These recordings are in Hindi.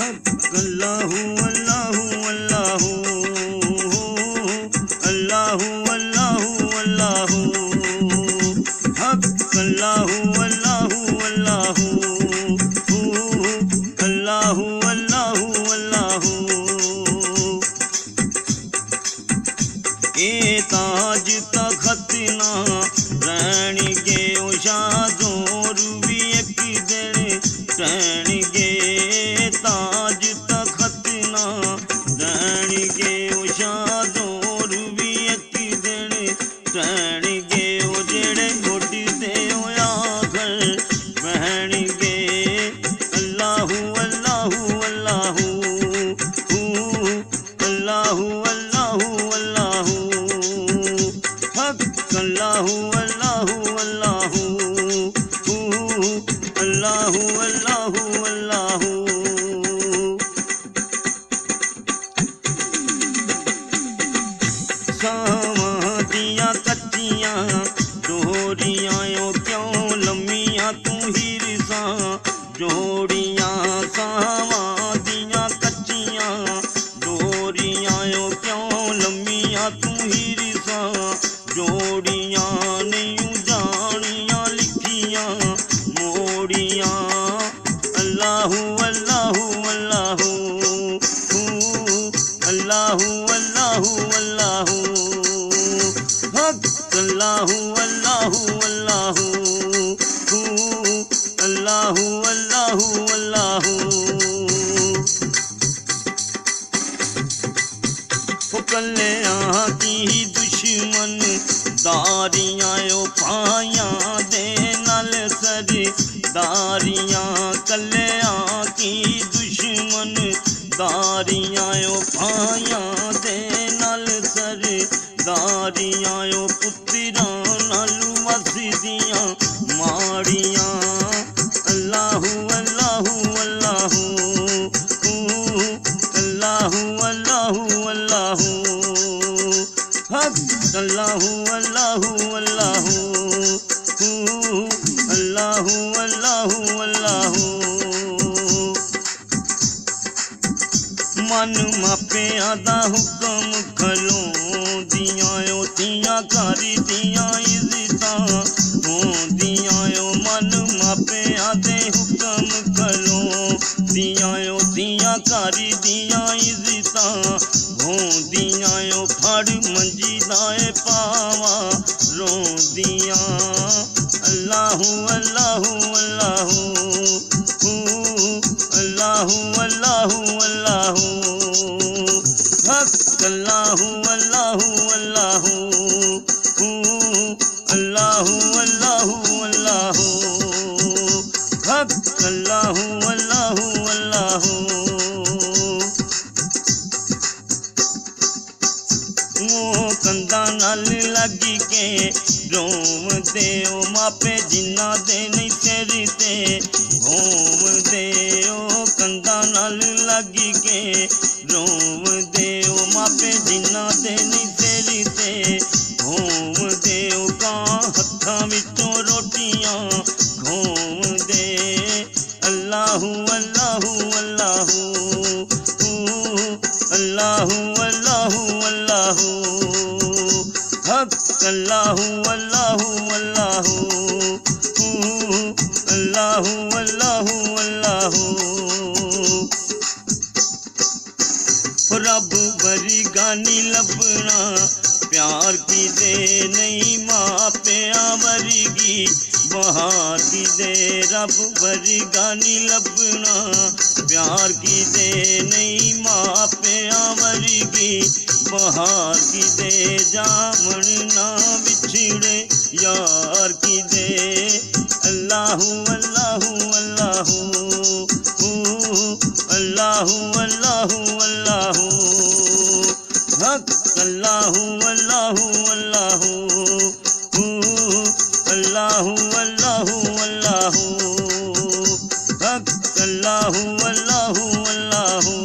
अल्लाहु अल्लाहु अल्लाहु अल्लाहु अल्लाहु अल्लाहु हक अल्लाहु अल्लाहु अल्लाहु अल्लाहु अल्लाहु अल्लाहु ए ताज तखत ना रहणगे शादोर भी एक दिन रहणगे ताज तखत ना रहणगे शादोर भी एक दिन रहणगे जेड़े उड़दे आखर बहणगे अल्लाहु अल्लाहु अल्लाहु अल्लाहु अल्लाहु अल्लाहु हक अल्लाहु अल्लाहु अल्लाहु अल्लाहु अल्लाहु अल्लाहु सावां दियां कच्चियां डोरियां क्यों लम्मियां तू हिरसा जोड़ियां सावां दियां कच्चियां डोरियां क्यों लम्मियां तू हिरसा जोड़ियां नहीं जानियां लिखियां मोड़ियां अल्लाहु अल्लाहु अल्लाहु अल्लाहु अल्लाहु अल्लाहु हक अल्लाहु अल्लाहु अल्लाहु अल्लाहु अल्लाहु अल्लाहु कल्यां की दुश्मन दारियां पायां दे नल सर दारियां कल्यां की दुश्मन दारियां पायां दे नल सर दारियां पुत्रा नल वसदियां माड़ियां अल्लाहु अल्लाहु अल्लाहु अल्लाहु अल्लाहु अल्लाहु हक अल्लाहु अल्लाहु अल्लाहु अल्लाहु अल्लाहु अल्लाहु मन मापिया दा हुक्म खलोंदियां तियां कर दियां इज्जतां होंदियां मन मापिया दे हुक्म खलोंदियां तियां कर दियां इज्जतां होंदियां फड़ मंजी दाए पावा रोंदियां अल्लाहु अल्लाहु अल्लाहु अल्लाहु अल्लाहु अल्लाहु हक अल्लाहु अल्लाहु अल्लाहु अल्लाहु अल्लाहु अल्लाहु हक अल्लाहु अल्लाहु अल्लाहु कंधा नाल लगी के रोम दे मापे जिन्ना दे नहीं तेरी ते होम दे कंधा नाल लगी के रोम दे मापे जिन्ना दे नहीं तेरी ते होम दे का हत्था विचों रोटियां घोम दे अल्लाहु अल्लाहु अल्लाहु अल्लाहु अल्लाहु अल्लाहु हक अल्लाहु अल्लाहु अल्लाहु अल्लाहु अल्लाहु अल्लाहु रब बरी गानी लबना प्यार की दे नहीं मापिया वर्गी बहार की दे रब बरी गानी लबना प्यार की दे नहीं मापिया वर्गी बहार की दे जामन ना बिछड़े यार की दे अल्लाहु अल्लाहु अल्लाहु अल्लाहु अल्लाहु अल्लाहु हक अल्लाहु अल्लाहु अल्लाहु अल्लाहु अल्लाहु अल्लाहु हक अल्लाहु अल्लाहु अल्लाहु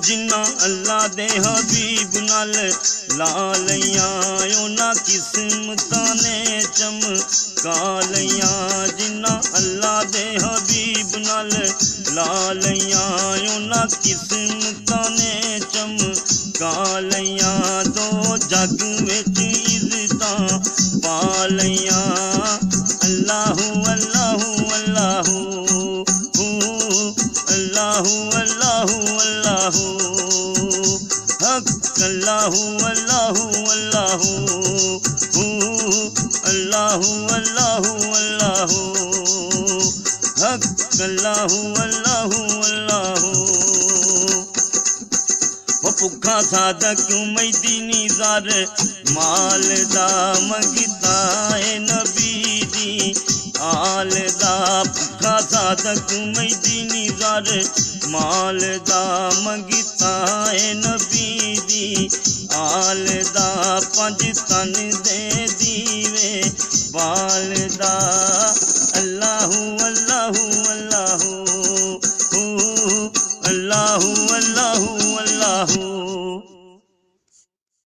जिन्ना अल्लाह दे हबीब नाल ला लिया उन्हां किस्मतां ने चमका लिया जिन्ना अल्लाह दे हबीब नाल ला लईयां उन्हां किस्मतां ने चमका लईयां दो जग विच इज्जतां पा लईयां अल्लाहू अल्लाहू अल्लाहू अल्लाहू अल्लाहू अल्लाहू हक अल्लाहू अल्लाहू अल्लाहू अल्लाहू अल्लाहू अल्लाहू हक अल्लाहू अल्लाहू अल्लाहू भुखा साधक मैदीनी ज़र माल दा मंगता है नबी दी आल दा भुखा साधक मैदीनी ज़र माल दा मंगता है नबी दी आल दा पंज तन दे दीवे बाल दा अल्लाहू अल्लाहू अल्लाहू अल्लाहू अल्लाहू अल्लाहू